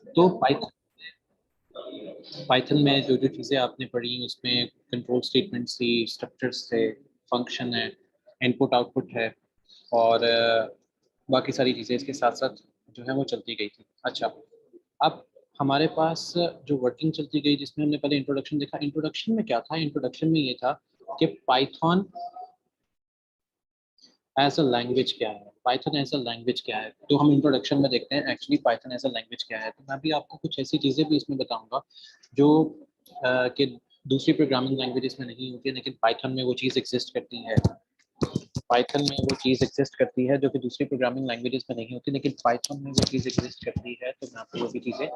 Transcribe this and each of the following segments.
तो पाइथन में जो जो चीज़ें आपने पढ़ी उसमें कंट्रोल स्टेटमेंट्स थी, स्ट्रक्चर्स थे, फंक्शन है, इनपुट आउटपुट है और बाकी सारी चीज़ें इसके साथ साथ जो है वो चलती गई थी। अच्छा, अब हमारे पास जो वर्किंग चलती गई जिसमें हमने पहले इंट्रोडक्शन देखा। इंट्रोडक्शन में क्या था? इंट्रोडक्शन में ये था कि पाइथन एज अ लैंग्वेज क्या है, पाइथन एज अ लैंग्वेज क्या है। तो हम इंट्रोडक्शन में देखते हैं actually Python as a language क्या है। तो मैं भी आपको कुछ ऐसी चीज़ें भी इसमें बताऊंगा जो कि दूसरी प्रोग्रामिंग लैंग्वेजेस में नहीं होती है, लेकिन पाइथन में वो चीज़ एग्जिस्ट करती है। पाइथन में वो चीज़ एग्जिस्ट करती है जो कि दूसरी प्रोग्रामिंग लैंग्वेजेस में नहीं होती, लेकिन पाइथन में वो चीज़ एग्जिस्ट करती है। तो मैं आपको वो भी चीज़ें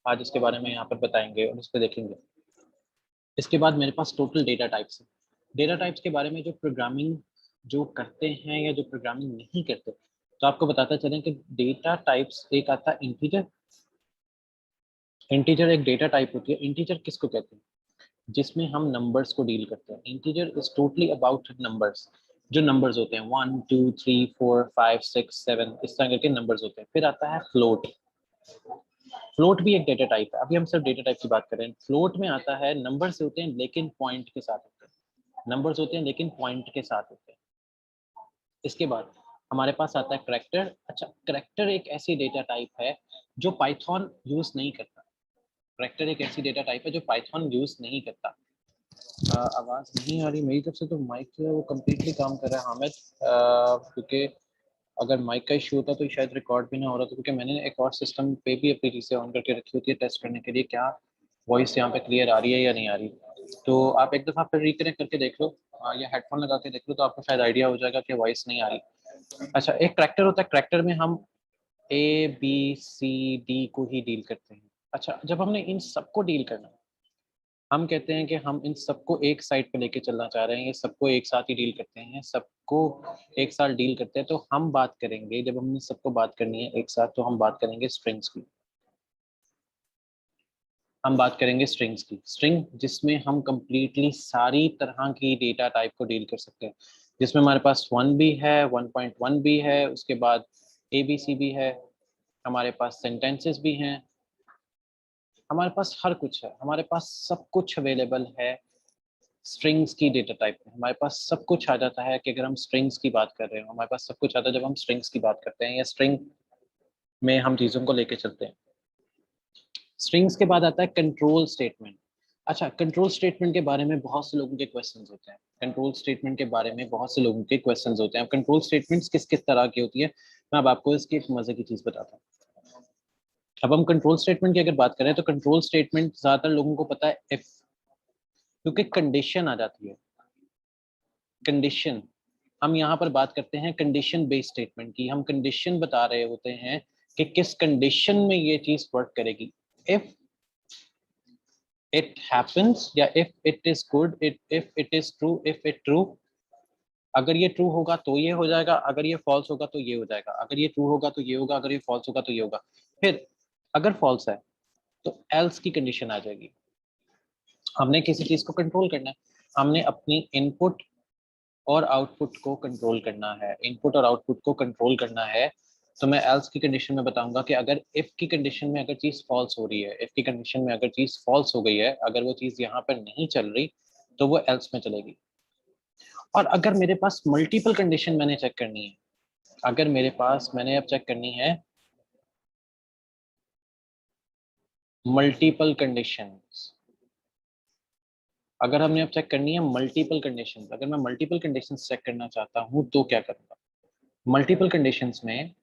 आज इसके बारे में यहाँ पर बताएंगे और उस पर देखेंगे। इसके बाद मेरे पास टोटल डेटा टाइप्स है। डेटा टाइप्स के बारे में जो प्रोग्रामिंग जो करते हैं या जो प्रोग्रामिंग नहीं करते, तो आपको बताता चलें कि डेटा टाइप्स एक आता है इंटीजर। इंटीजर एक डेटा टाइप होती है। इंटीजर किसको कहते हैं? जिसमें हम नंबर्स को डील करते हैं। Integer is totally about numbers. जो नंबर्स होते हैं 1 2 3 4 5 6 7 इस तरह करके नंबर्स होते हैं। फिर आता है फ्लोट। फ्लोट भी एक डेटा टाइप है। अभी हम सिर्फ डेटा टाइप की बात करें। फ्लोट में आता है नंबर्स होते हैं लेकिन पॉइंट के साथ होते हैं। नंबर्स होते हैं लेकिन पॉइंट के साथ होते हैं। इसके बाद हमारे पास आता है करैक्टर। अच्छा, करैक्टर एक ऐसी डेटा टाइप है जो पाइथन यूज नहीं करता। करैक्टर एक ऐसी डेटा टाइप है जो पाइथन यूज नहीं करता। आवाज नहीं आ रही मेरी तरफ से, तो माइक जो है वो कम्प्लीटली काम कर रहा है हामिद। क्योंकि अगर माइक का इशू होता तो शायद रिकॉर्ड भी ना हो रहा था, क्योंकि मैंने एक और सिस्टम पे भी अपनी चीज़ें ऑन करके रखी होती है टेस्ट करने के लिए क्या वॉइस यहाँ पे क्लियर आ रही है या नहीं आ रही। तो आप एक दफ़ा फिर रिकनेक्ट करके देख लो या हेडफोन लगा के देख लो, तो आपको शायद आइडिया हो जाएगा कि वॉइस नहीं आ रही। अच्छा, एक ट्रैक्टर होता है। ट्रैक्टर में हम ABCD को ही डील करते हैं। अच्छा, जब हमने इन सबको डील करना, हम कहते हैं कि हम इन सबको एक साइड पे लेके चलना चाह रहे हैं, ये सबको एक साथ ही डील करते हैं, सबको एक साथ डील करते हैं। तो हम बात करेंगे, जब हमने सबको बात करनी है एक साथ, तो हम बात करेंगे स्ट्रिंग्स की। हम बात करेंगे स्ट्रिंग्स की। स्ट्रिंग जिसमें हम कंप्लीटली सारी तरह की डेटा टाइप को डील कर सकते हैं, जिसमें हमारे पास 1 भी है, 1.1 भी है, उसके बाद ABC भी है, हमारे पास सेंटेंसेस भी हैं, हमारे पास हर कुछ है, हमारे पास सब कुछ अवेलेबल है। स्ट्रिंग्स की डेटा टाइप में हमारे पास सब कुछ आ जाता है कि अगर हम स्ट्रिंग्स की बात कर रहे हो, हमारे पास सब कुछ आता है जब हम स्ट्रिंग्स की बात करते हैं या स्ट्रिंग में हम चीज़ों को लेके चलते हैं। स्ट्रिंग्स के बाद आता है कंट्रोल स्टेटमेंट। अच्छा, कंट्रोल स्टेटमेंट के बारे में बहुत से लोगों के क्वेश्चंस होते हैं। कंट्रोल स्टेटमेंट के बारे में बहुत से लोगों के क्वेश्चंस होते हैं। अब कंट्रोल स्टेटमेंट्स किस किस तरह की होती है, मैं अब आपको इसकी एक मजे की चीज़ बताता हूँ। अब हम कंट्रोल स्टेटमेंट की अगर बात करें तो कंट्रोल स्टेटमेंट ज़्यादातर लोगों को पता है इफ, क्योंकि कंडीशन आ जाती है। कंडीशन, हम यहाँ पर बात करते हैं कंडीशन बेस्ड स्टेटमेंट की। हम कंडीशन बता रहे होते हैं कि किस कंडीशन में ये चीज वर्क करेगी। इफ इट हैपेंस या if it is good, if it is true, if it true. अगर ये ट्रू होगा तो ये हो जाएगा, अगर ये फॉल्स होगा तो ये हो जाएगा, अगर ये ट्रू होगा तो ये होगा, अगर ये फॉल्स होगा तो ये होगा। फिर अगर फॉल्स है तो एल्स की कंडीशन आ जाएगी। हमने किसी चीज को कंट्रोल करना है, हमने अपनी इनपुट और आउटपुट को कंट्रोल करना है। इनपुट और आउटपुट को कंट्रोल करना है, तो मैं एल्स की कंडीशन में बताऊंगा कि अगर इफ की कंडीशन में अगर चीज फॉल्स हो रही है, इफ की कंडीशन में अगर चीज फॉल्स हो गई है, अगर वो चीज यहाँ पर नहीं चल रही, तो वो एल्स में चलेगी। और अगर मेरे पास मल्टीपल कंडीशन मैंने चेक करनी है, अगर मेरे पास मैंने अब चेक करनी है मल्टीपल कंडीशंस, अगर हमने अब चेक करनी है मल्टीपल कंडीशंस, अगर मैं मल्टीपल कंडीशंस चेक करना चाहता हूं तो क्या करूंगा? मल्टीपल कंडीशंस में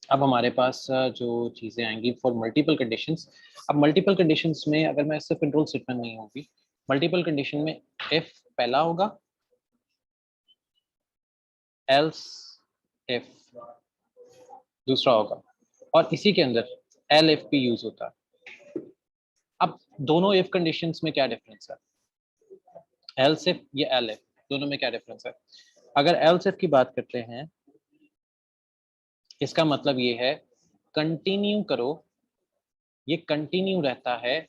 अब हमारे पास जो चीज़ें आएंगी फॉर मल्टीपल कंडीशंस। अब मल्टीपल कंडीशंस में अगर मैं सिर्फ कंट्रोल स्टेटमेंट नहीं होगी, मल्टीपल कंडीशन में इफ पहला होगा, एल्स इफ दूसरा होगा, और इसी के अंदर एल इफ भी यूज होता है। अब दोनों इफ कंडीशंस में क्या डिफरेंस है? एल्स इफ या एल इफ, दोनों में क्या डिफरेंस है? अगर एल्स इफ की बात करते हैं, इसका मतलब ये है कंटिन्यू करो, ये कंटिन्यू रहता है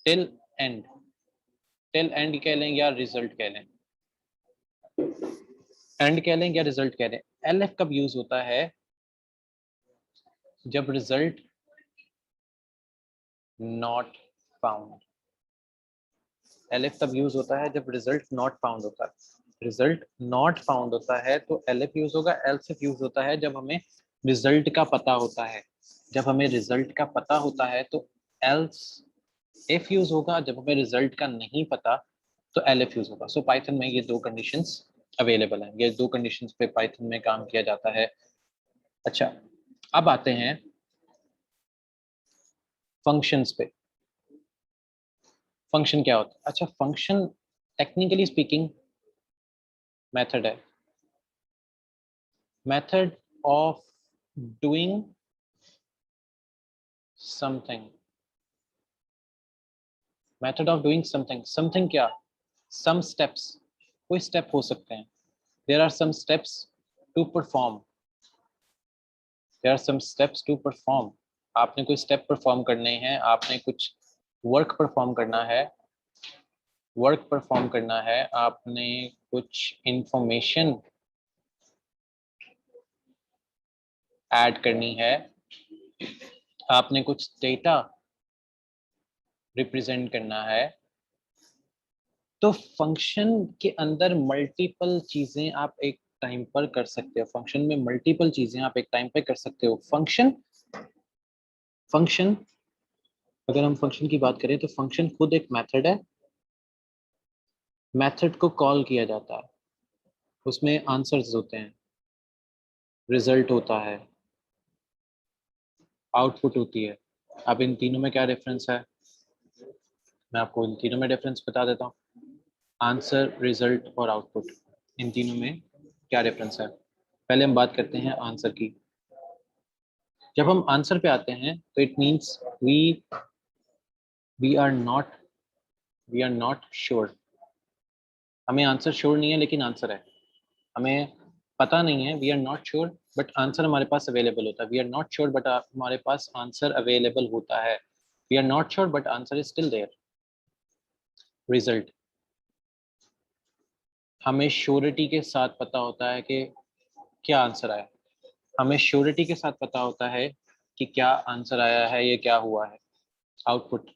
टिल एंड। टिल एंड कह लें या रिजल्ट कह लें, एंड कह लें या रिजल्ट कह लें। एल एफ कब यूज होता है? जब रिजल्ट नॉट फाउंड। एलिफ तब यूज होता है जब रिजल्ट नॉट फाउंड होता है। रिजल्ट नॉट फाउंड होता है तो एलिफ यूज होगा। एल्स यूज होता है जब हमें रिजल्ट का पता होता है। जब हमें रिजल्ट का पता होता है तो एल्स इफ यूज होगा। जब हमें रिजल्ट का नहीं पता तो एलिफ यूज होगा। सो पाइथन में ये दो कंडीशंस अवेलेबल हैं। ये दो कंडीशंस पे पाइथन में काम किया जाता है। अच्छा, अब आते हैं फंक्शंस पे। फंक्शन क्या होता है? अच्छा, फंक्शन टेक्निकली स्पीकिंग मेथड है। Method of doing something. Method of doing something. Something क्या? Some steps. कोई स्टेप हो सकते हैं। There are some steps to perform. There are some steps to perform. आपने कोई स्टेप परफॉर्म करने हैं, आपने कुछ वर्क परफॉर्म करना है। वर्क परफॉर्म करना है, आपने कुछ इंफॉर्मेशन ऐड करनी है, आपने कुछ डेटा रिप्रेजेंट करना है। तो फंक्शन के अंदर मल्टीपल चीजें आप एक टाइम पर कर सकते हो। फंक्शन में मल्टीपल चीजें आप एक टाइम पे कर सकते हो। फंक्शन फंक्शन अगर हम फंक्शन की बात करें तो फंक्शन खुद एक मेथड है। मेथड को कॉल किया जाता है, उसमें आंसर्स होते हैं, रिजल्ट होता है, आउटपुट होती है। अब इन तीनों में क्या डिफरेंस है? मैं आपको इन तीनों में डिफरेंस बता देता हूँ। आंसर, रिजल्ट और आउटपुट, इन तीनों में क्या डिफरेंस है? पहले हम बात करते हैं आंसर की। जब हम आंसर पे आते हैं तो it means we are not sure. हमें आंसर श्योर नहीं है लेकिन आंसर है। हमें पता नहीं है, we are not sure, but answer हमारे पास अवेलेबल होता है। We are not sure but हमारे पास आंसर अवेलेबल होता है। We are not sure but answer is still there. Result, हमें श्योरिटी के साथ पता होता है कि क्या आंसर आया। हमें श्योरिटी के साथ पता होता है कि क्या आंसर आया है, ये क्या हुआ है। आउटपुट,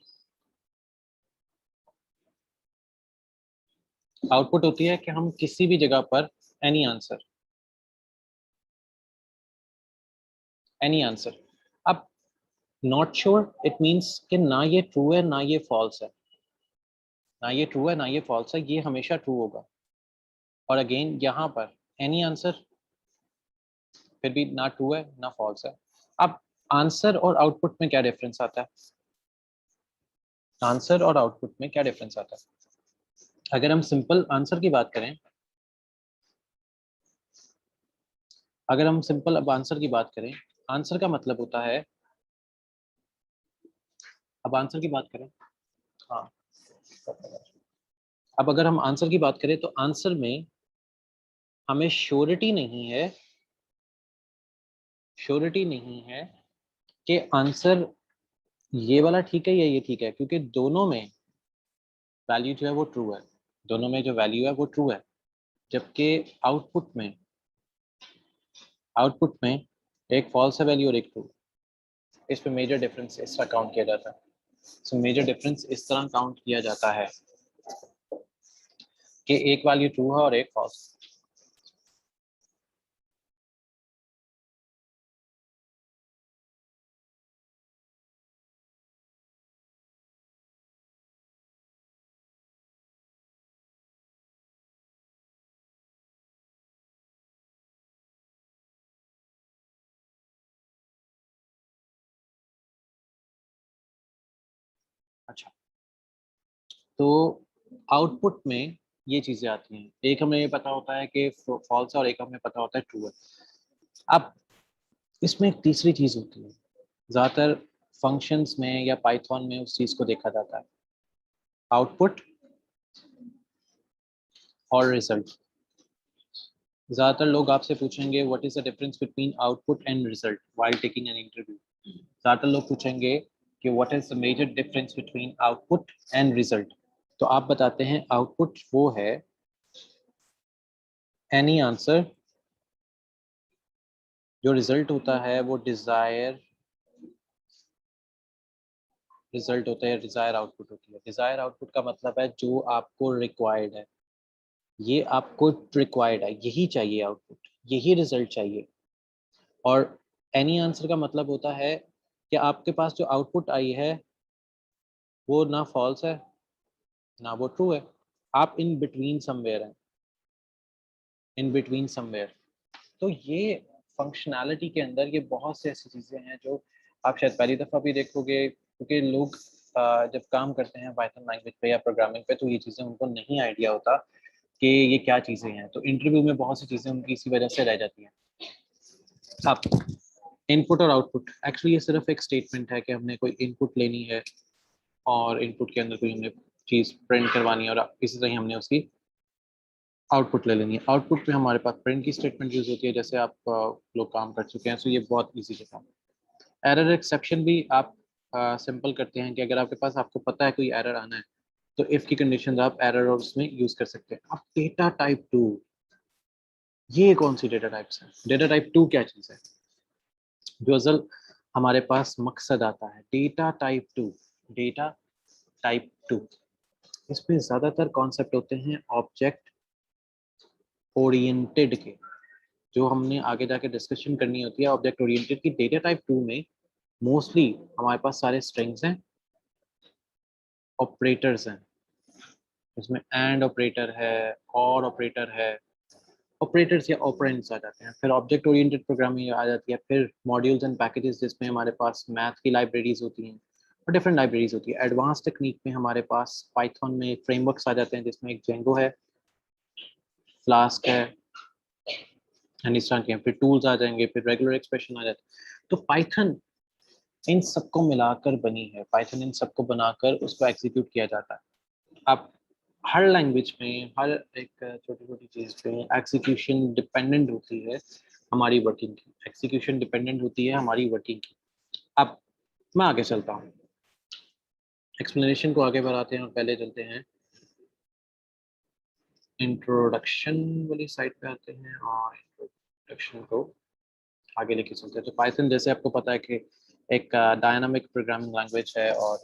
आउटपुट होती है कि हम किसी भी जगह पर एनी आंसर, एनी आंसर। अब नॉट श्योर इट मीन्स कि ना ये ट्रू है ना ये फॉल्स है। ना ये ट्रू है ना ये फॉल्स है, ये हमेशा ट्रू होगा। और अगेन यहाँ पर एनी आंसर, फिर भी ना ट्रू है ना फॉल्स है। अब आंसर और आउटपुट में क्या डिफरेंस आता है? आंसर और आउटपुट में क्या डिफरेंस आता है? अगर हम सिंपल आंसर की बात करें, अगर हम सिंपल अब आंसर की बात करें, आंसर का मतलब होता है, अब आंसर की बात करें, हाँ, अब अगर हम आंसर की बात करें तो आंसर में हमें श्योरिटी नहीं है, श्योरिटी नहीं है कि आंसर ये वाला ठीक है या ये ठीक है, क्योंकि दोनों में वैल्यू जो है वो ट्रू है। दोनों में जो वैल्यू है वो ट्रू है। जबकि आउटपुट में एक फॉल्स है वैल्यू और एक ट्रू। इस पे मेजर डिफरेंस इस तरह काउंट किया जाता है। सो मेजर डिफरेंस इस तरह काउंट किया जाता है कि एक वैल्यू ट्रू है और एक फॉल्स। अच्छा, तो आउटपुट में ये चीजें आती हैं। एक हमें ये पता होता है कि फॉल्स है और एक हमें पता होता है ट्रू है। अब इसमें एक तीसरी चीज होती है, ज्यादातर फंक्शंस में या पाइथन में उस चीज को देखा जाता है, आउटपुट और रिजल्ट। ज्यादातर लोग आपसे पूछेंगे what is the difference between output and result while taking an interview. ज्यादातर लोग पूछेंगे कि what is the major difference between output and result. तो आप बताते हैं आउटपुट वो है एनी आंसर, जो रिजल्ट होता है वो डिजायर रिजल्ट होता है, डिजायर आउटपुट होती है। डिजायर आउटपुट का मतलब है जो आपको रिक्वायर्ड है, ये आपको रिक्वायर्ड है, यही चाहिए आउटपुट, यही रिजल्ट चाहिए। और एनी आंसर का मतलब होता है कि आपके पास जो आउटपुट आई है वो ना फॉल्स है ना वो ट्रू है, आप इन बिटवीन समवेयर हैं, इन बिटवीन समवेयर। तो ये फंक्शनैलिटी के अंदर ये बहुत से ऐसी चीज़ें हैं जो आप शायद पहली दफ़ा भी देखोगे, क्योंकि लोग जब काम करते हैं पाइथन लैंग्वेज पे या प्रोग्रामिंग पे तो ये चीज़ें उनको नहीं आइडिया होता कि ये क्या चीज़ें हैं, तो इंटरव्यू में बहुत सी चीज़ें उनकी इसी वजह से रह जाती हैं। अब इनपुट और आउटपुट, एक्चुअली ये सिर्फ एक स्टेटमेंट है कि हमने कोई इनपुट लेनी है और इनपुट के अंदर कोई हमने चीज़ प्रिंट करवानी है और इसी तरह हमने उसकी आउटपुट ले लेनी है। आउटपुट में हमारे पास प्रिंट की स्टेटमेंट यूज होती है, जैसे आप लोग काम कर चुके हैं, सो ये बहुत ईजी है काम। एरर एक्सेप्शन भी आप सिंपल करते हैं कि अगर आपके पास आपको पता है कोई एरर आना है तो इफ की कंडीशन आप एरर और उसमें यूज कर सकते हैं। अब डेटा टाइप 2, ये कौन सी डेटा टाइप्स है? डेटा टाइप 2 क्या चीज़ है? जो असल हमारे पास मकसद आता है डेटा टाइप 2, डेटा टाइप 2, इसमें ज़्यादातर कॉन्सेप्ट होते हैं ऑब्जेक्ट ओरिएंटेड के, जो हमने आगे जाके डिस्कशन करनी होती है ऑब्जेक्ट ओरिएंटेड की। डेटा टाइप 2 में मोस्टली हमारे पास सारे स्ट्रिंग्स हैं, ऑपरेटर्स हैं, इसमें एंड ऑपरेटर है, और ऑपरेटर है, ऑपरेटर्स या ऑपरेंड्स आ जाते हैं। फिर ऑब्जेक्ट ओरिएंटेड प्रोग्रामिंग आ जाती है, फिर मॉड्यूल्स एंड पैकेजेस जिसमें हमारे पास मैथ की लाइब्रेरीज होती हैं और डिफरेंट लाइब्रेरीज होती है। एडवांस टेक्निक में हमारे पास पाइथन में फ्रेमवर्क्स आ जाते हैं जिसमें एक जेंगो है, फ्लास्क है, एंड इस तरह के। फिर टूल्स आ जाएंगे, फिर रेगुलर एक्सप्रेशन आ जाते हैं। तो पाइथन इन सबको मिलाकर बनी है, पाइथन इन सबको बनाकर उसको एग्जीक्यूट किया जाता है। अब हर लैंग्वेज में हर एक छोटी छोटी चीज़ पे एग्जीक्यूशन डिपेंडेंट होती है हमारी वर्किंग की, एग्जीक्यूशन डिपेंडेंट होती है हमारी वर्किंग की। अब मैं आगे चलता हूँ, एक्सप्लेनेशन को आगे बढ़ाते हैं और पहले चलते हैं इंट्रोडक्शन वाली साइड पे आते हैं और इंट्रोडक्शन को आगे लेके चलते हैं। तो पाइथन जैसे आपको पता है कि एक डायनामिक प्रोग्रामिंग लैंग्वेज है और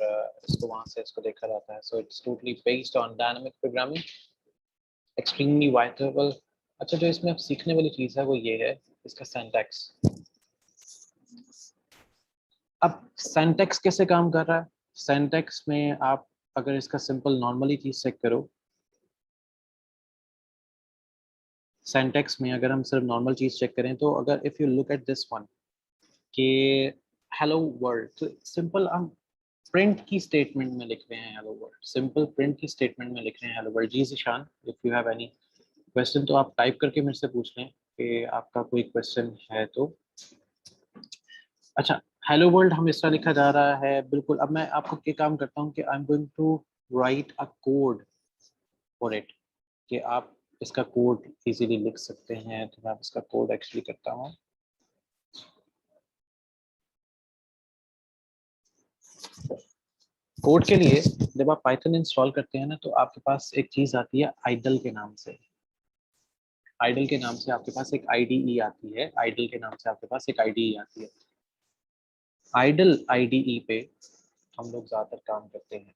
इसको वहाँ से इसको देखा जाता है। So it's totally based on dynamic programming, extremely iterable. अच्छा, जो इसमें अब सीखने वाली चीज़ है वो ये है इसका सिंटैक्स। अब सिंटैक्स कैसे काम कर रहा है? सिंटैक्स में आप अगर इसका सिंपल नॉर्मली चीज़ चेक करो, सिंटैक्स में अगर हम सिर्फ नॉर्मल चीज़ चेक करें तो अगर if you look at this one कि हेलो वर्ल्ड, तो सिंपल हम प्रिंट की स्टेटमेंट में लिख रहे हैं हेलो वर्ल्ड, सिंपल प्रिंट की स्टेटमेंट में लिख रहे हैं हेलो वर्ल्ड। जी Zeeshan, if you have any question तो आप टाइप करके मेरे से पूछ लें कि आपका कोई क्वेश्चन है तो। अच्छा, हेलो वर्ल्ड हम इस तरह लिखा जा रहा है बिल्कुल। अब मैं आपको क्या काम करता हूँ कि I am going to write a code for it, कि आप इसका कोड इजीली लिख सकते हैं। तो मैं इसका कोड एक्चुअली करता हूँ। कोड के लिए जब आप पाइथन इंस्टॉल करते हैं ना तो आपके पास एक चीज़ आती है आइडल के नाम से। आइडल के नाम से आपके पास एक आईडीई आती है, आइडल के नाम से आपके पास एक आईडीई आती है। आइडल आईडीई पे हम लोग ज़्यादातर काम करते हैं।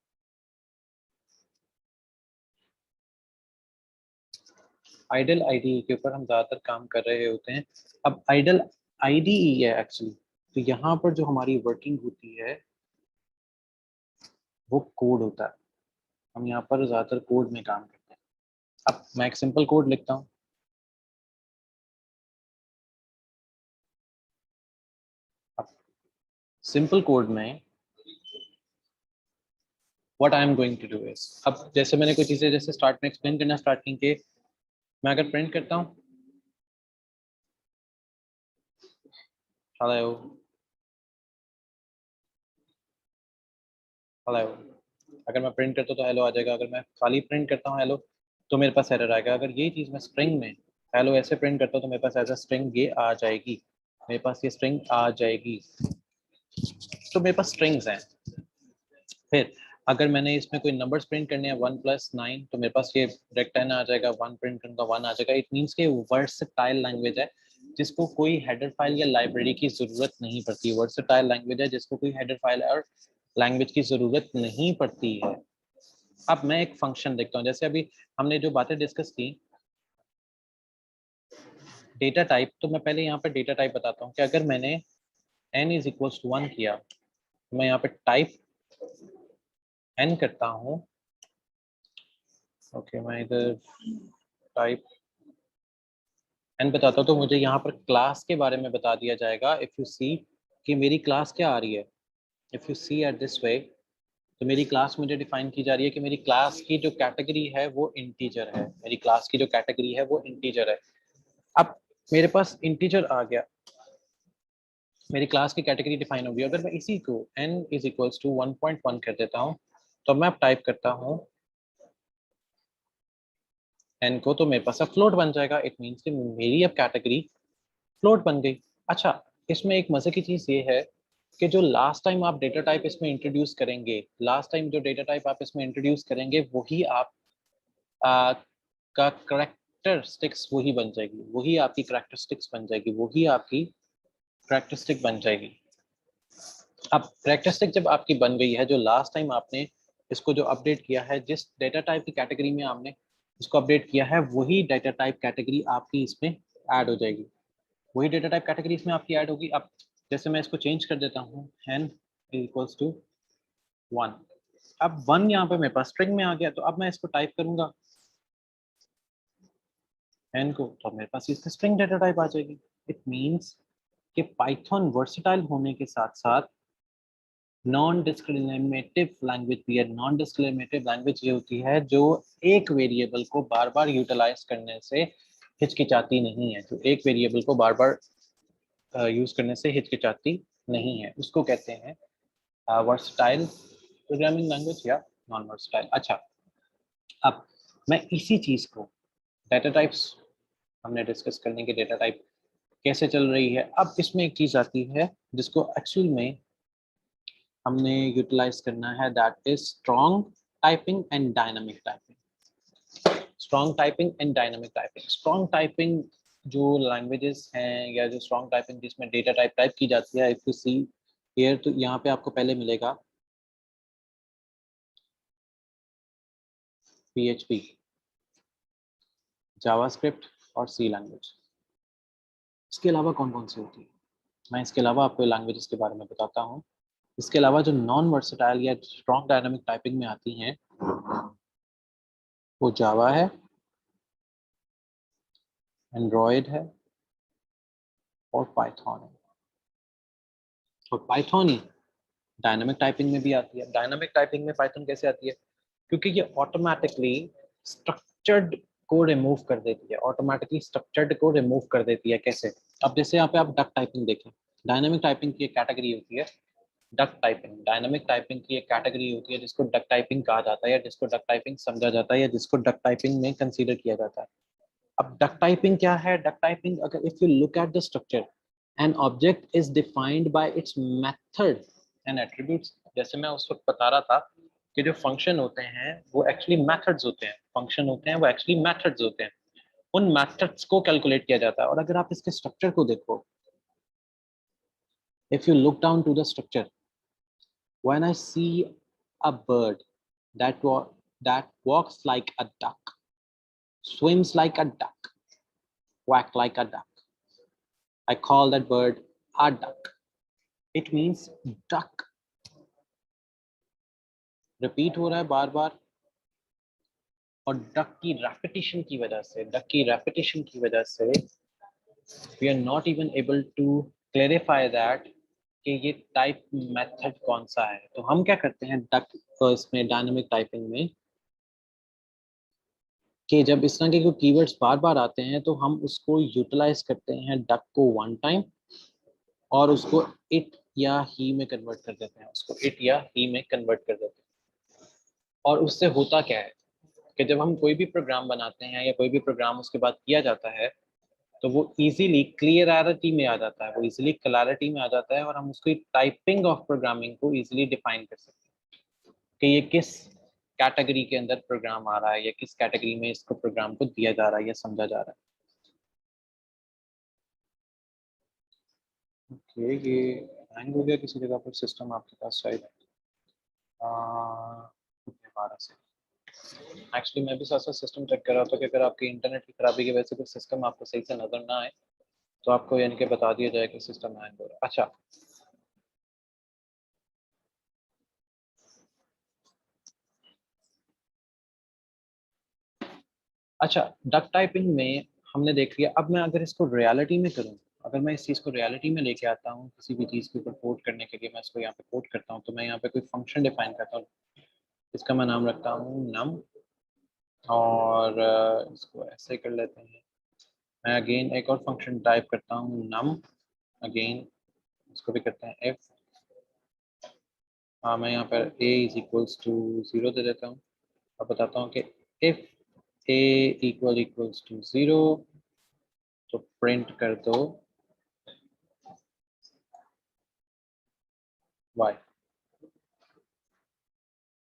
आइडल आईडीई के ऊपर हम ज़्यादातर काम कर रहे होते हैं। अब आइडल आईडीई है एक्चुअली, तो यहाँ पर जो हमारी वर्किंग होती है वो कोड होता है। हम यहाँ पर ज़्यादातर कोड में काम करते हैं। अब मैं एक सिंपल कोड लिखता हूँ। अब सिंपल कोड में what I am going to do is, अब जैसे मैंने कुछ चीज़ें जैसे स्टार्ट में एक्सप्लेन करना स्टार्ट की कि मैं अगर प्रिंट करता हूँ हेलो हेलो, अगर मैं प्रिंट करता हूँ तो हेलो आ जाएगा। अगर मैं खाली प्रिंट करता हूँ हेलो तो मेरे पास एरर आएगा। अगर ये चीज़ मैं स्ट्रिंग में हेलो ऐसे प्रिंट करता हूँ तो मेरे पास एज अ स्ट्रिंग ये आ जाएगी, मेरे पास ये स्ट्रिंग आ जाएगी। तो मेरे पास स्ट्रिंग्स हैं। फिर अगर मैंने इसमें कोई नंबर्स प्रिंट करने हैं 1+9 तो मेरे पास ये डायरेक्ट 10 आ जाएगा, 1 प्रिंट करूंगा 1 आ जाएगा। इट मीन्स के वर्सटाइल लैंग्वेज है जिसको कोई हेडर फाइल या लाइब्रेरी की जरूरत नहीं पड़ती। वर्सटाइल लैंग्वेज है जिसको कोई हेडर फाइल और लैंग्वेज की जरूरत नहीं पड़ती है। अब मैं एक फंक्शन देखता हूँ, जैसे अभी हमने जो बातें डिस्कस की डेटा टाइप, तो मैं पहले यहाँ पे डेटा टाइप बताता हूँ कि अगर मैंने n इज इक्वल्स टू 1 किया, तो मैं यहाँ पे टाइप n करता हूँ। ओके, मैं इधर टाइप n बताता हूँ, तो मुझे यहाँ पर क्लास के बारे में बता दिया जाएगा। इफ यू सी कि मेरी क्लास क्या आ रही है, if you see at this way, तो मेरी क्लास मुझे डिफाइन की जा रही है कि मेरी क्लास की जो कैटेगरी है वो इंटीजर है। मेरी क्लास की जो कैटेगरी है वो इंटीजर है। अब मेरे पास इंटीजर आ गया, मेरी क्लास की कैटेगरी डिफाइन होगी। अगर मैं इसी को n इज इक्वल्स टू 1.1 कर देता हूँ, तो मैं अब टाइप करता हूँ n को, तो मेरे पास अब फ्लोट बन जाएगा। इट मीन्स कि मेरी अब कैटेगरी फ्लोट बन गई। अच्छा, इसमें एक मजे की चीज ये है कि जो लास्ट टाइम आप डेटा टाइप इसमें इंट्रोड्यूस करेंगे, लास्ट टाइम जो डेटा टाइप आप इसमें इंट्रोड्यूस करेंगे, वही आप का करेक्टरिस्टिक्स वही बन जाएगी, वही आपकी करेक्टरिस्टिक्स बन जाएगी, वही आपकी करेक्टरिस्टिक बन जाएगी। अब करेक्टरिस्टिक जब आपकी बन गई है, जो लास्ट टाइम आपने इसको जो अपडेट किया है, जिस डेटा टाइप की कैटेगरी में आपने इसको अपडेट किया है, वही डेटा टाइप कैटेगरी आपकी इसमें ऐड हो जाएगी, वही डेटा टाइप कैटेगरी इसमें आपकी ऐड होगी। अब जैसे मैं इसको चेंज कर देता हूँ, n इक्वल्स टू 1। अब 1 यहाँ पे मेरे पास स्ट्रिंग में आ गया, तो अब मैं इसको टाइप करूंगा n को, तो मेरे पास इसका स्ट्रिंग डेटा टाइप आ जाएगी। इट मींस कि पाइथन वर्सेटाइल होने के साथ साथ नॉन डिस्क्रिमिनेटिव लैंग्वेज भी है। नॉन डिस्क्रिमिनेटिव लैंग्वेज ये होती है जो एक वेरिएबल को बार बार यूटिलाइज करने से हिचकिचाती नहीं है, जो एक वेरिएबल को बार बार यूज करने से हिचकिचाती नहीं है, उसको कहते हैं वर्सेटाइल प्रोग्रामिंग लैंग्वेज या नॉन वर्सेटाइल। अच्छा, अब मैं इसी चीज को डेटा टाइप्स हमने डिस्कस करने की डेटा टाइप कैसे चल रही है। अब इसमें एक चीज आती है जिसको एक्चुअल में हमने यूटिलाइज करना है, that is strong typing and dynamic typing. Strong typing and dynamic typing. Strong typing जो लैंग्वेजेस हैं, या जो स्ट्रॉन्ग टाइपिंग जिसमें डेटा टाइप टाइप की जाती है, इफ यू सी हियर, तो यहाँ पे आपको पहले मिलेगा PHP, जावास्क्रिप्ट और सी लैंग्वेज। इसके अलावा कौन कौन सी होती है, मैं इसके अलावा आपको लैंग्वेजेस के बारे में बताता हूँ। इसके अलावा जो नॉन वर्सेटाइल या स्ट्रॉन्ग डायनामिक टाइपिंग में आती हैं, वो जावा है, एंड्रॉयड है और पाइथन है। और पाइथन ही डायनामिक टाइपिंग में भी आती है। डायनामिक टाइपिंग में पाइथन कैसे आती है, क्योंकि ये ऑटोमेटिकली स्ट्रक्चर्ड को रिमूव कर देती है, ऑटोमेटिकली स्ट्रक्चर्ड को रिमूव कर देती है। कैसे, अब जैसे यहाँ पे आप डक टाइपिंग देखें, डायनामिक टाइपिंग की एक कैटेगरी होती है डक टाइपिंग। डायनामिक टाइपिंग की एक कैटेगरी होती है जिसको डक टाइपिंग कहा जाता है, या जिसको डक टाइपिंग समझा जाता है, या जिसको डक टाइपिंग में कंसीडर किया जाता है। अब डक टाइपिंग क्या है? डक टाइपिंग, अगर if you look at the structure, an object is defined by it's method and attributes. जैसे मैं उस वक्त बता रहा था कि जो फंक्शन होते हैं वो एक्चुअली मेथड्स होते हैं, फंक्शन होते हैं वो एक्चुअली मेथड्स होते हैं। उन मेथड्स को कैलकुलेट किया जाता है। और अगर आप इसके स्ट्रक्चर को देखो, if you look down to the structure, when I see a bird that that walks like a duck, swims like a duck, quack like a duck, I call that bird a duck. It means duck repeat हो रहा है बार बार, और duck की repetition की वजह से, duck की repetition की वजह से we are not even able to clarify that कि ये टाइप मेथड कौन सा है। तो हम क्या करते हैं डक इसमें डायनामिक टाइपिंग में, कि जब इस तरह के कोई कीवर्ड्स बार बार आते हैं तो हम उसको यूटिलाइज करते हैं डक को वन टाइम, और उसको इट या ही में कन्वर्ट कर देते हैं, उसको इट या ही में कन्वर्ट कर देते हैं। और उससे होता क्या है कि जब हम कोई भी प्रोग्राम बनाते हैं या कोई भी प्रोग्राम उसके बाद किया जाता है, तो वो इजीली क्लियरिटी में आ जाता है, वो इजीली क्लैरिटी में आ जाता है, और हम उसकी टाइपिंग ऑफ प्रोग्रामिंग को इजीली डिफाइन कर सकते हैं कि ये किस कैटेगरी के अंदर प्रोग्राम आ रहा है, या किस कैटेगरी में इसको प्रोग्राम को दिया जा रहा है या समझा जा रहा है। ओके, ये हैंग हो गया किसी जगह पर सिस्टम आपके पास शायद। 12 से एक्चुअली मैं भी साथ साथ सिस्टम चेक कर रहा था कि अगर आपकी इंटरनेट की खराबी की वजह से कुछ सिस्टम आपको सही से नजर ना आए तो आपको यानी कि बता दिया जाए कि सिस्टम हैंग हो रहा है। अच्छा, अच्छा, डक टाइपिंग में हमने देख लिया। अब मैं अगर इसको रियलिटी में करूँ, अगर मैं इस चीज़ को रियलिटी में लेके आता हूँ किसी भी चीज़ के ऊपर कोड करने के लिए, मैं इसको यहाँ पे कोड करता हूँ, तो मैं यहाँ पे कोई फंक्शन डिफाइन करता हूँ। इसका मैं नाम रखता हूँ नम, और इसको ऐसे कर लेते हैं। मैं अगेन एक और फंक्शन टाइप करता हूँ नम, अगेन इसको भी करते हैं इफ। हाँ, मैं यहाँ पर a इज इक्वल्स टू 0 दे देता हूँ और बताता हूँ कि इफ a इक्वल्स टू 0 तो प्रिंट कर दो y,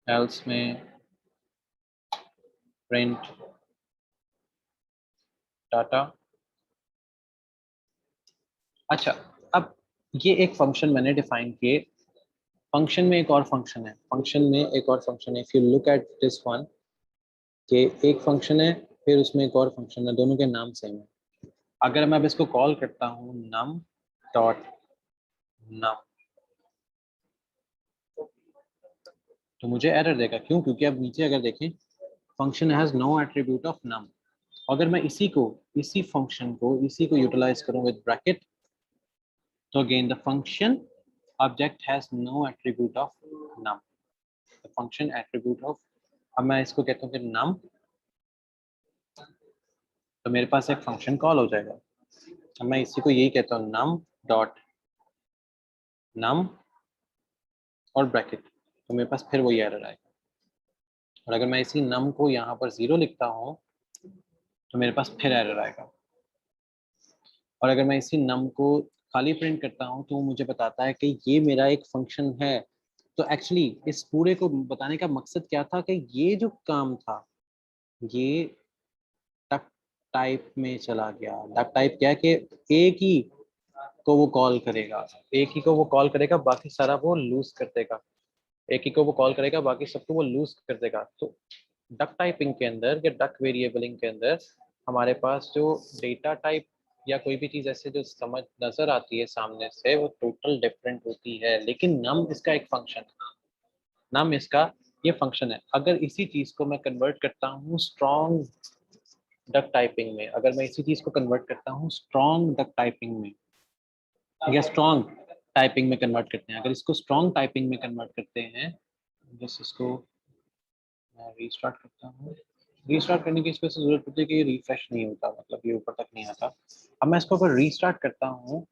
एल्स में प्रिंट डाटा। अच्छा, अब ये एक फंक्शन मैंने डिफाइन किए। फंक्शन में एक और फंक्शन है, फंक्शन में एक और फंक्शन है। If you look at this one, कि एक फंक्शन है फिर उसमें एक और फंक्शन है, दोनों के नाम सेम है। अगर मैं अब इसको कॉल करता हूँ नम डॉट नम, तो मुझे एरर देगा। क्यों? क्योंकि अब नीचे अगर देखें, function has no attribute of num. अगर मैं इसी फंक्शन को इसी को यूटिलाइज करूं विद ब्रैकेट, तो again the function object has no attribute of num, the function attribute of. अब मैं इसको कहता हूँ कि नम, तो मेरे पास एक फंक्शन कॉल हो जाएगा। अब मैं इसी को यही कहता हूँ नम डॉट नम और ब्रैकेट, तो मेरे पास फिर वही एरर आएगा। और अगर मैं इसी नम को यहाँ पर 0 लिखता हूँ तो मेरे पास फिर एरर आएगा। और अगर मैं इसी नम को खाली प्रिंट करता हूँ तो वो मुझे बताता है कि ये मेरा एक फंक्शन है। तो एक्चुअली इस पूरे को बताने का मकसद क्या था कि ये जो काम था ये डक टाइप में चला गया। डक टाइप क्या है कि एक ही को वो कॉल करेगा, एक ही को वो कॉल करेगा, बाकी सारा वो लूज कर देगा। एक ही को वो कॉल करेगा, बाकी सबको वो लूज कर देगा। तो डक टाइपिंग के अंदर या डक वेरिएबलिंग के अंदर हमारे पास जो डेटा टाइप या कोई भी चीज ऐसे जो समझ नजर आती है सामने से, वो टोटल डिफरेंट होती है। लेकिन नम इसका एक फंक्शन है, नम इसका ये फंक्शन है। अगर इसी चीज को मैं कन्वर्ट करता हूँ स्ट्रॉन्ग डक टाइपिंग में, अगर मैं इसी चीज को कन्वर्ट करता हूँ स्ट्रॉन्ग डक टाइपिंग में या स्ट्रॉन्ग टाइपिंग में कन्वर्ट करते हैं, अगर इसको स्ट्रॉन्ग टाइपिंग में कन्वर्ट करते हैं, जैसे इसको मैं रीस्टार्ट करता हूँ। रीस्टार्ट करने की इस वजह से जरूरत पड़ती है कि ये रिफ्रेश नहीं होता, मतलब ये ऊपर तक नहीं आता। अब मैं इसको अगर रीस्टार्ट करता हूँ,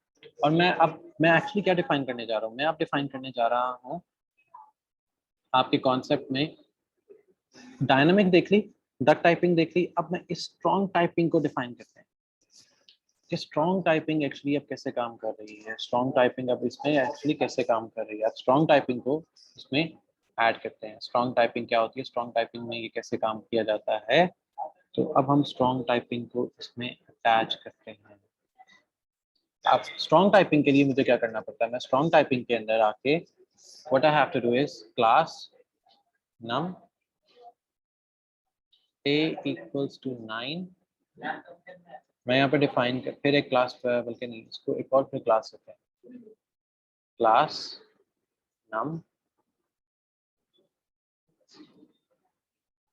और मैं एक्चुअली क्या डिफाइन करने जा रहा हूँ, मैं आप डिफाइन करने जा रहा हूँ आपके कॉन्सेप्ट में डायनामिक देख ली, डक टाइपिंग देख ली। अब मैं इस स्ट्रॉन्ग टाइपिंग को डिफाइन करते हैं कि स्ट्रॉन्ग टाइपिंग एक्चुअली अब कैसे काम कर रही है। स्ट्रॉन्ग टाइपिंग अब इसमें एक्चुअली कैसे काम कर रही है। अब स्ट्रॉन्ग टाइपिंग को इसमें ऐड करते हैं। स्ट्रॉन्ग टाइपिंग क्या होती है, स्ट्रॉन्ग टाइपिंग में ये कैसे काम किया जाता है। तो अब हम स्ट्रॉन्ग टाइपिंग को इसमें अटैच करते हैं। अब स्ट्रॉन्ग टाइपिंग के लिए मुझे क्या करना पड़ता है, मैं स्ट्रॉन्ग टाइपिंग के अंदर आके what I have to do is class num a equals to 9। मैं यहाँ पे डिफाइन कर फिर एक क्लास, बल्कि नहीं, इसको एक और फिर क्लास होता है, class num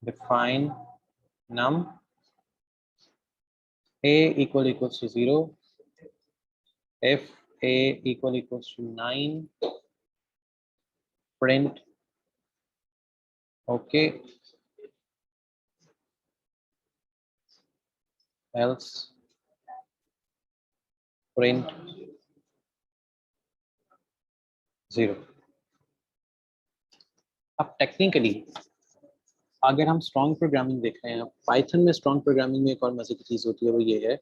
define num a equals to 0 if a equals to 9 print okay else print 0। अब टेक्निकली अगर हम स्ट्रॉन्ग प्रोग्रामिंग देख रहे हैं, पाइथन में स्ट्रॉन्ग प्रोग्रामिंग में एक और मजे की चीज होती है, वो ये है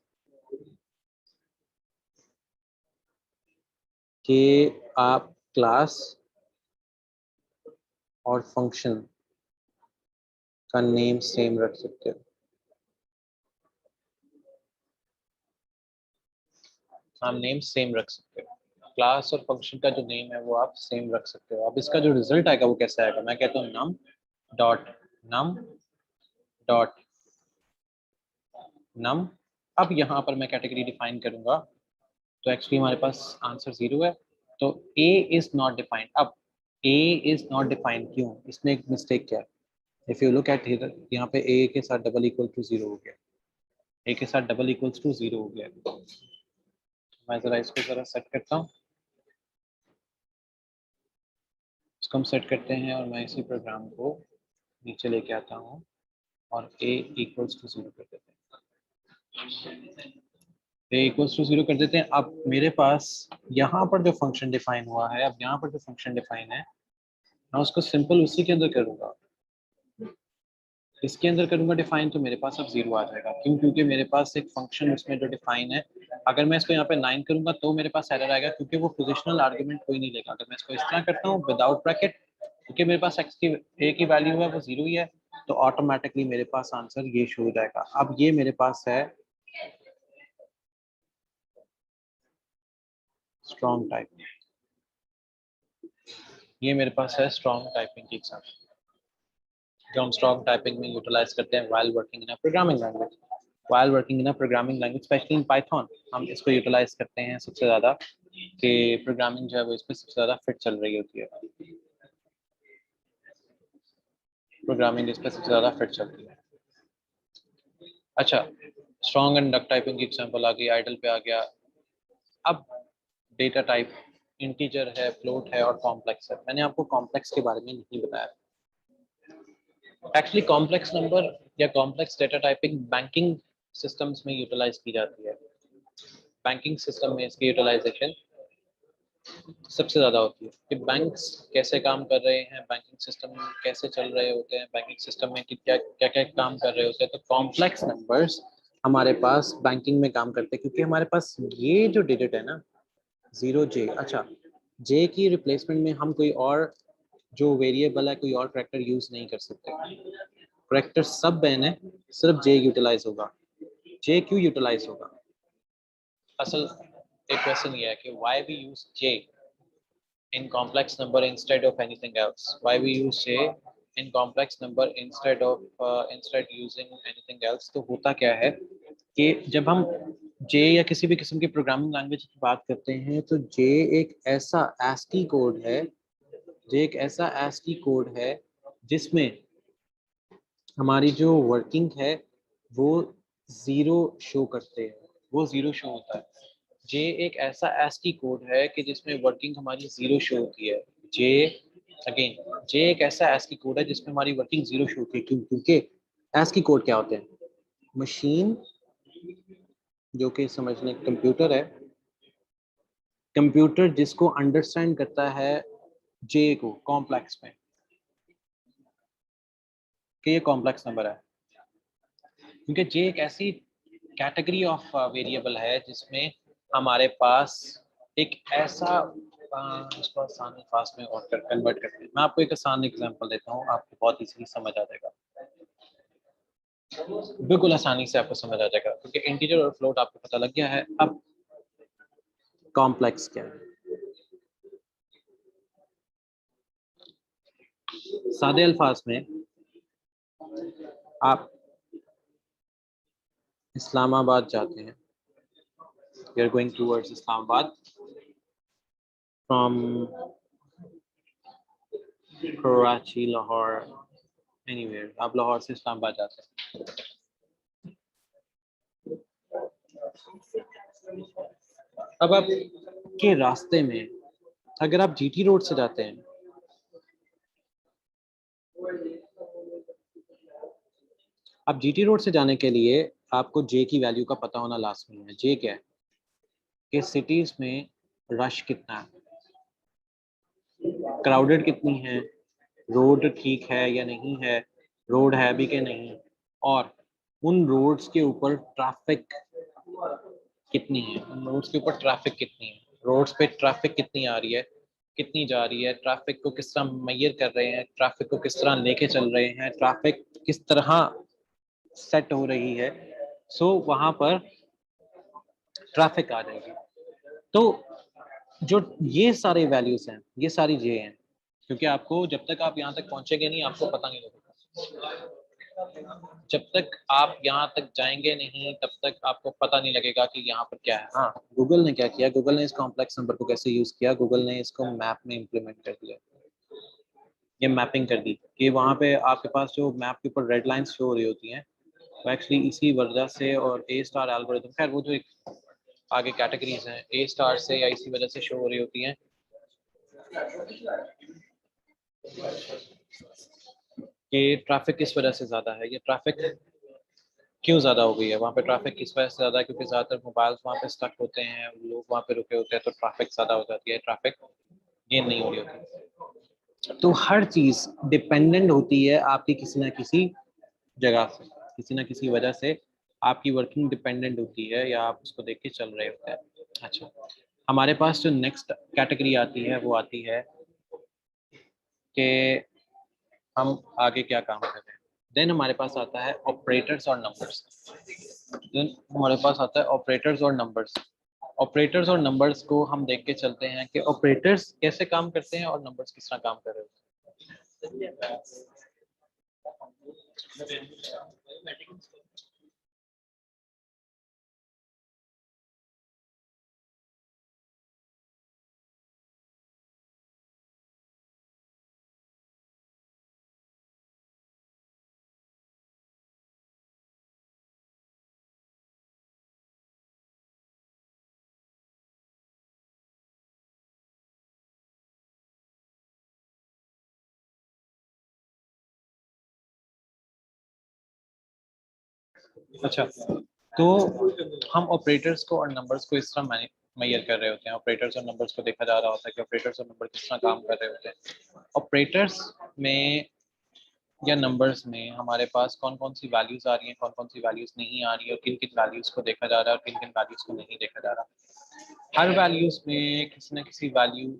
कि आप क्लास और फंक्शन का नेम सेम रख सकते हो। आप नेम सेम रख सकते हो। क्लास और फंक्शन का जो नेम है वो आप सेम रख सकते हो। अब इसका जो रिजल्ट आएगा वो कैसा आएगा, मैं कहता हूँ num डॉट num। अब यहाँ पर मैं कैटेगरी डिफाइन करूंगा, तो एक्चुअली हमारे पास आंसर 0 है, तो a इज नॉट डिफाइंड। अब a इज नॉट डिफाइंड क्यों, इसमें एक मिस्टेक क्या है, if you look eight here, यहाँ पे a के साथ डबल इक्वल टू 0 हो गया, a के साथ डबल इक्वल्स टू 0 हो गया। मैं जरा इसको जरा सेट करता हूँ, इसको हम सेट करते हैं और मैं इसी प्रोग्राम को नीचे लेके आता हूँ और a इक्वल्स टू 0 कर देते हैं, a इक्वल्स टू 0 कर देते हैं। अब मेरे पास यहाँ पर जो फंक्शन डिफाइन हुआ है, अब यहाँ पर जो फंक्शन डिफाइन है, मैं उसको सिंपल उसी के अंदर करूँगा, इसके अंदर करूंगा डिफाइन, तो मेरे पास अब 0 आ जाएगा। क्यों? क्योंकि मेरे पास एक फंक्शन उसमें जो डिफाइन है, अगर मैं इसको यहाँ पे 9 करूंगा तो मेरे पास एरर आएगा, क्योंकि वो पोजिशनल आर्गुमेंट कोई नहीं लेगा। अगर मैं इसको इस तरह करता हूँ विदाउट ब्रैकेट, क्योंकि मेरे पास एक्स की a की वैल्यू है वो 0 ही है, तो ऑटोमेटिकली मेरे पास आंसर ये शो हो जाएगा। अब ये मेरे पास है स्ट्रॉन्ग टाइपिंग, ये मेरे पास है स्ट्रॉन्ग टाइपिंग की एग्जाम्पल, जो हम स्ट्रॉन्ग टाइपिंग में यूटिलाइज करते हैं while working in a programming language, while working in a programming language especially in Python, हम इसको यूटिलाइज करते हैं सबसे ज़्यादा, कि प्रोग्रामिंग जो है वो इसमें सबसे ज़्यादा फिट चल रही होती है, प्रोग्रामिंग इस पर सबसे ज़्यादा फिट चलती है। अच्छा, स्ट्रॉन्ग एंड डक टाइपिंग की एग्जाम्पल आ गई, आइडल पे आ गया। अब डेटा टाइप इंटीजर है, फ्लोट है और कॉम्प्लेक्स है। मैंने आपको कॉम्प्लेक्स के बारे में नहीं बताया। एक्चुअली कॉम्प्लेक्स नंबर या complex data typing banking systems में यूटिलाइज की जाती है। बैंकिंग सिस्टम में इसकी यूटिलाइजेशन सबसे ज़्यादा होती है, कि बैंक्स कैसे काम कर रहे हैं, बैंकिंग सिस्टम कैसे चल रहे होते हैं, बैंकिंग सिस्टम में क्या क्या क्या काम कर रहे होते हैं। तो कॉम्प्लेक्स नंबर्स हमारे पास बैंकिंग में काम करते हैं, क्योंकि हमारे पास ये जो डिजिट है ना 0J, अच्छा J की रिप्लेसमेंट में हम कोई और जो वेरिएबल है, कोई और करेक्टर यूज नहीं कर सकते। करेक्टर सब बैन है, सिर्फ J यूटिलाइज होगा। J क्यों यूटिलाइज होगा? असल एक क्वेश्चन ये है कि why we use J in complex number instead of anything else, why we use J in complex number instead using anything else। तो होता क्या है कि जब हम J या किसी भी किस्म की प्रोग्रामिंग लैंग्वेज की बात करते हैं, तो J एक ऐसा ASCII कोड है, J एक ऐसा ASCII कोड है जिसमें हमारी जो वर्किंग है वो 0 शो करते हैं, वो 0 शो होता है। J एक ऐसा ASCII कोड है कि जिसमें वर्किंग हमारी 0 शो होती है। J एक ऐसा ASCII कोड है जिसमें हमारी वर्किंग 0 शो होती है। क्यों? क्योंकि ASCII कोड क्या होते हैं? मशीन, जो कि समझने कंप्यूटर है, कंप्यूटर जिसको अंडरस्टैंड करता है J को कॉम्प्लेक्स में, कि ये कॉम्प्लेक्स नंबर है, क्योंकि J एक ऐसी कैटेगरी ऑफ वेरिएबल है जिसमें हमारे पास एक ऐसा इसको आसान अल्फाज में और कन्वर्ट करते हैं। मैं आपको एक आसान एग्जांपल देता हूँ, आपको बहुत इजीली समझ आ जाएगा, बिल्कुल आसानी से आपको समझ आ जाएगा, क्योंकि इंटीजर और फ्लोट आपको पता लग गया है। अब कॉम्प्लेक्स क्या है? सादे अल्फाज में आप इस्लामाबाद जाते हैं, we are going towards Islamabad from Karachi, Lahore, anywhere. आप लाहौर से इस्लामाबाद जाते हैं। अब आप के रास्ते में अगर आप जीटी रोड से जाते हैं, अब जीटी रोड से जाने के लिए आपको J की वैल्यू का पता होना लाजमी है। J क्या है? कि सिटीज में रश कितना है, क्राउडेड कितनी है, रोड ठीक है या नहीं है, रोड है भी कि नहीं, और उन रोड्स के ऊपर ट्रैफिक कितनी है, उन रोड्स के ऊपर ट्रैफिक कितनी है, रोड्स पे ट्रैफिक कितनी आ रही है, कितनी जा रही है, ट्रैफिक को किस तरह मेजर कर रहे हैं, ट्रैफिक को किस तरह लेके चल रहे हैं, ट्रैफिक किस तरह सेट हो रही है। सो वहां पर ट्रैफिक आ जाएगी। तो जो ये सारे वैल्यूज हैं, ये सारी जे हैं, क्योंकि आपको जब तक आप यहाँ तक पहुंचेंगे नहीं आपको पता नहीं लगेगा। जब तक आप यहाँ तक जाएंगे नहीं तब तक आपको पता नहीं लगेगा कि यहाँ पर क्या है। हाँ, गूगल ने क्या किया, गूगल ने इस कॉम्प्लेक्स नंबर को कैसे यूज किया, गूगल ने इसको मैप में इम्प्लीमेंट कर दिया। ये मैपिंग कर दी कि वहाँ पे आपके पास जो मैप के ऊपर रेड लाइंस शो हो रही होती हैं वो एक्चुअली इसी वजह से, और ए स्टार एल्गोरिथम, खैर वो जो एक आगे कैटेगरीज हैं, ए स्टार से या इसी वजह से शो हो रही होती हैं कि ट्रैफिक किस वजह से ज़्यादा है, ये ट्रैफिक क्यों ज़्यादा हो गई है, वहाँ पे ट्रैफिक किस वजह से ज़्यादा है, क्योंकि ज़्यादातर मोबाइल्स वहाँ पे स्टक होते हैं, लोग वहाँ पे रुके होते हैं, तो ट्रैफिक ज़्यादा हो जाती है, ट्रैफिक गेन नहीं हो रही होती। तो हर चीज़ डिपेंडेंट होती है आपकी किसी ना किसी जगह से, किसी ना किसी वजह से आपकी वर्किंग डिपेंडेंट होती है या आप उसको देख के चल रहे होते हैं। अच्छा, हमारे पास जो नेक्स्ट कैटेगरी आती है वो आती है कि हम आगे क्या काम कर रहे हैं। देन हमारे पास आता है ऑपरेटर्स और नंबर्स। देन हमारे पास आता है ऑपरेटर्स और नंबर्स। ऑपरेटर्स और नंबर्स को हम देख के चलते हैं कि ऑपरेटर्स कैसे काम करते हैं और नंबर्स किस तरह काम कर रहे होते हैं। अच्छा, तो हम ऑपरेटर्स को और नंबर्स को इस तरह मेजर कर रहे होते हैं। ऑपरेटर्स और नंबर्स को देखा जा रहा होता है कि ऑपरेटर्स और नंबर किस तरह काम कर रहे होते हैं। ऑपरेटर्स में या नंबर्स में हमारे पास कौन कौन सी वैल्यूज आ रही हैं, कौन कौन सी वैल्यूज नहीं आ रही है, और किन किन वैल्यूज को देखा जा रहा है और किन किन वैल्यूज को नहीं देखा जा रहा। हर वैल्यूज में किसी न किसी वैल्यू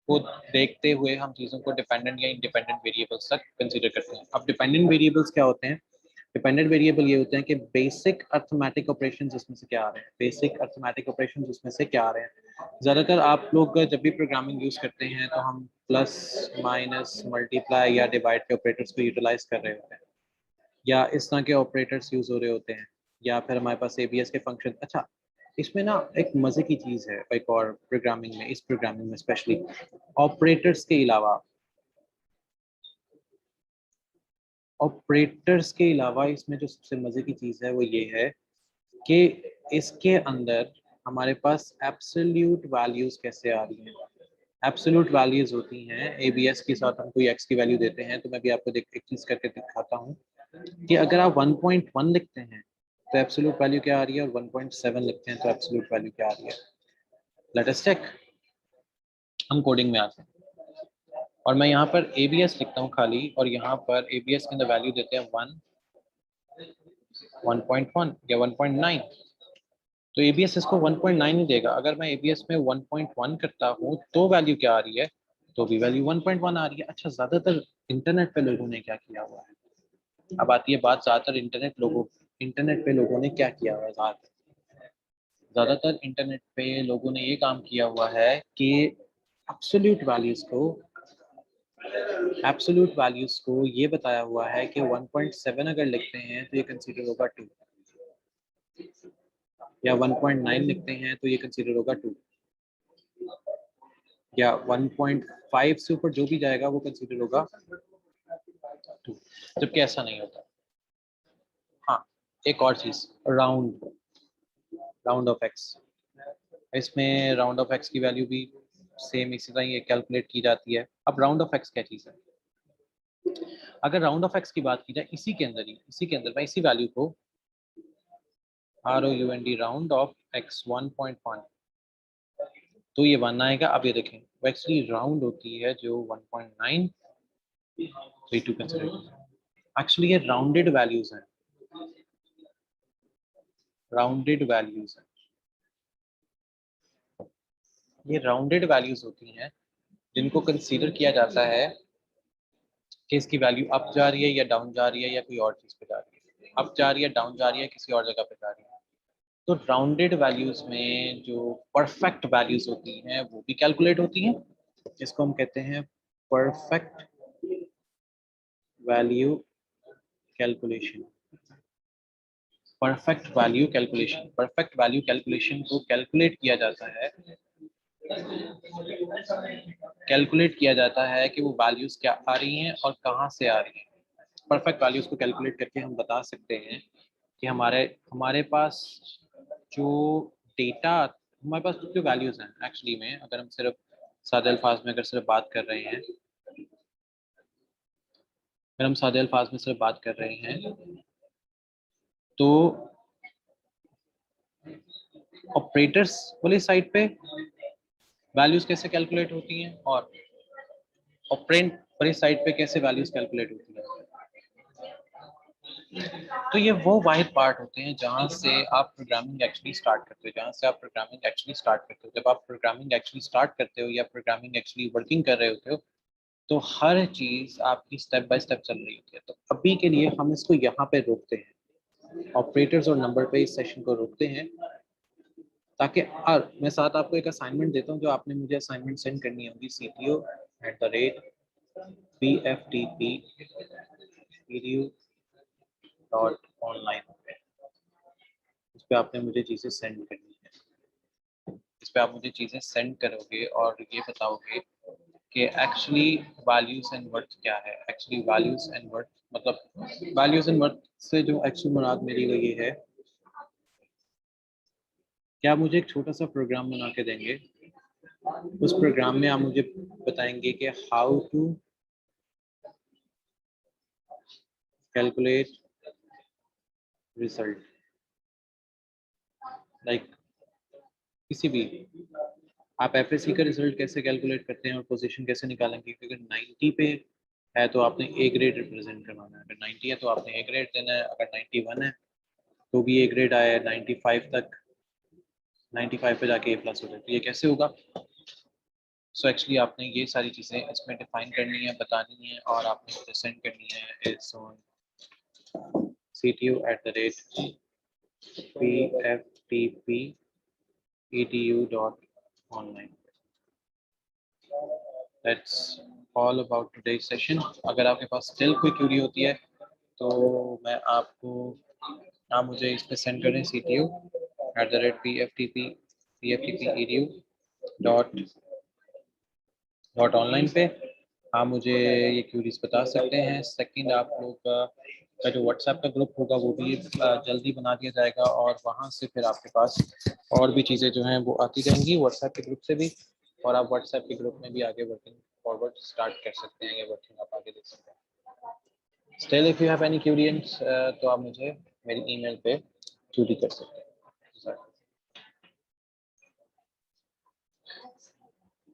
को देखते हुए हम चीज़ों को डिपेंडेंट या इंडिपेंडेंट वेरिएबल्स तक कंसीडर करते हैं। अब डिपेंडेंट वेरिएबल्स क्या होते हैं? डिपेंडेंट वेरिएबल ये होते हैं कि बेसिक अर्थमेटिक ऑपरेशंस इसमें से क्या आ रहे हैं, बेसिक अर्थमेटिक ऑपरेशंस इसमें से क्या आ रहे हैं। ज़्यादातर आप लोग जब भी प्रोग्रामिंग यूज़ करते हैं तो हम प्लस माइनस मल्टीप्लाई या डिवाइड के ऑपरेटर्स को यूटिलाइज कर रहे होते हैं, या इस तरह के ऑपरेटर्स यूज़ हो रहे होते हैं, या फिर हमारे पास एबीएस के फंक्शन। अच्छा, इसमें ना एक मज़े की चीज़ है, एक और प्रोग्रामिंग में, इस प्रोग्रामिंग में स्पेशली ऑपरेटर्स के अलावा इसमें जो सबसे मज़े की चीज़ है वो ये है कि इसके अंदर हमारे पास एब्सोल्यूट वैल्यूज कैसे आ रही हैं। एब्सोल्यूट वैल्यूज होती हैं एबीएस के साथ, हम कोई एक्स की वैल्यू देते हैं, तो मैं भी आपको एक चीज़ करके दिखाता हूँ कि अगर आप 1.1 लिखते हैं तो एब्सोल्यूट वैल्यू क्या आ रही है, और 1.7 लिखते हैं तो एब्सोल्यूट वैल्यू क्या आ रही है। Let us check. हम कोडिंग में आते हैं और मैं यहाँ पर एबीएस लिखता हूँ खाली, और यहाँ पर एबीएस के अंदर वैल्यू देते हैं 1.1 या 1.9। तो एबीएस इसको 1.9 ही देगा। अगर मैं एबीएस में 1.1 करता हूँ तो वैल्यू क्या आ रही है, तो भी वैल्यू 1.1 आ रही है। अच्छा, ज्यादातर इंटरनेट पे लोगों ने क्या किया हुआ है, अब आती है बात ज्यादातर इंटरनेट पे लोगों ने क्या किया हुआ है। ज्यादातर इंटरनेट पे लोगों ने ये काम किया हुआ है कि एब्सोल्यूट वैल्यूज को ये बताया हुआ है कि 1.7 अगर लिखते हैं तो ये कंसीडर होगा 2, या 1.9 लिखते हैं तो ये कंसीडर होगा 2, या 1.5 से ऊपर जो भी जाएगा वो कंसीडर होगा 2, जबकि ऐसा नहीं होता। हाँ, एक और चीज, राउंड राउंड ऑफ एक्स। इसमें राउंड ऑफ एक्स की वैल्यू भी सेम इसी तरह ही कैलकुलेट की जाती है। अब राउंड ऑफ एक्स क्या चीज़ है? अगर राउंड ऑफ एक्स की बात की जाए, इसी के अंदर मैं इसी वैल्यू को ROUND राउंड ऑफ एक्स 1.1, तो ये 1 आएगा। अब ये देखें, वो एक्चुअली राउंड होती है जो 1.9, तो ये 2 कंसिडर। एक्चुअली ये राउंडेड वैल्यूज हैं, राउंडेड वैल्यूज हैं, ये राउंडेड वैल्यूज होती हैं जिनको कंसीडर किया जाता है कि इसकी वैल्यू अप जा रही है या डाउन जा रही है या कोई और चीज़ पे जा रही है, अप जा रही है, डाउन जा रही है, किसी और जगह पे जा रही है। तो राउंडेड वैल्यूज में जो परफेक्ट वैल्यूज होती हैं वो भी कैलकुलेट होती हैं, इसको हम कहते हैं perfect value calculation. Perfect value calculation, perfect value calculation को कैलकुलेट किया जाता है कि वो वैल्यूज क्या आ रही हैं और कहाँ से आ रही हैं। परफेक्ट वैल्यूज को कैलकुलेट करके हम बता सकते हैं कि हमारे हमारे पास जो डेटा, हमारे पास जो वैल्यूज हैं एक्चुअली में, अगर हम सिर्फ सादे अल्फाज में अगर सिर्फ बात कर रहे हैं, अगर हम सादे अल्फाज में सिर्फ बात कर रहे हैं तो ऑपरेटर्स वाली साइड पे वैल्यूज कैसे कैलकुलेट होती हैं और ऑपरेंड वाली साइड पे कैसे वैल्यूज कैलकुलेट होती हैं। तो ये वो वाहिद पार्ट होते हैं जहाँ से आप प्रोग्रामिंग एक्चुअली स्टार्ट करते हो, जब आप प्रोग्रामिंग एक्चुअली स्टार्ट करते हो या प्रोग्रामिंग एक्चुअली वर्किंग कर रहे होते हो, तो हर चीज आपकी स्टेप बाय स्टेप चल रही होती है। तो अभी के लिए हम इसको यहाँ पे रोकते हैं, ऑपरेटर्स और नंबर पे इस सेशन को रोकते हैं, ताकि और मैं साथ आपको एक असाइनमेंट देता हूँ जो आपने मुझे असाइनमेंट सेंड करनी होगी cto@pftp.edu.online पे। इस पे आपने मुझे चीज़ें सेंड करनी है, इस पे आप मुझे चीज़ें सेंड करोगे और ये बताओगे कि एक्चुअली वैल्यूज एंड वर्थ क्या है। एक्चुअली वैल्यूज एंड वर्थ मतलब वैल्यूज एंड वर्थ से जो एक्चुअल मुराद मेरी वो ये है, क्या आप मुझे एक छोटा सा प्रोग्राम बना के देंगे, उस प्रोग्राम में आप मुझे बताएंगे कि how to calculate result, like किसी भी, आप एफएससी का रिजल्ट कैसे कैलकुलेट करते हैं और पोजीशन कैसे निकालेंगे, क्योंकि 90 पे है तो आपने ए ग्रेड रिप्रेजेंट करवाना है, अगर 90 है तो आपने ए ग्रेड देना है, अगर 91 है तो भी ए ग्रेड आया है, 95 तक, 95 पे जाके ए प्लस हो जाए, तो ये कैसे होगा। सो एक्चुअली आपने ये सारी चीज़ें इसमें डिफाइन करनी है, बतानी है और आपने मुझे सेंड करनी है इस on ctu@pftp.edu.online। That's all about today's session। अगर आपके पास स्टिल कोई क्यूरी होती है तो मैं आपको, आप मुझे इस पे सेंड करें ctu@pftp.edu.online पे, आप मुझे ये क्यूरीज बता सकते हैं। सेकंड, आप लोग का जो व्हाट्सएप का ग्रुप होगा वो भी जल्दी बना दिया जाएगा और वहाँ से फिर आपके पास और भी चीज़ें जो हैं वो आती रहेंगी व्हाट्सएप के ग्रुप से भी, और आप व्हाट्सएप के ग्रुप में भी आगे वर्किंग फॉरवर्ड स्टार्ट कर सकते हैं या वर्किंग आप आगे देख सकते हैं। Still if you have any queries तो आप मुझे मेरी ईमेल पे क्यूरी कर सकते हैं।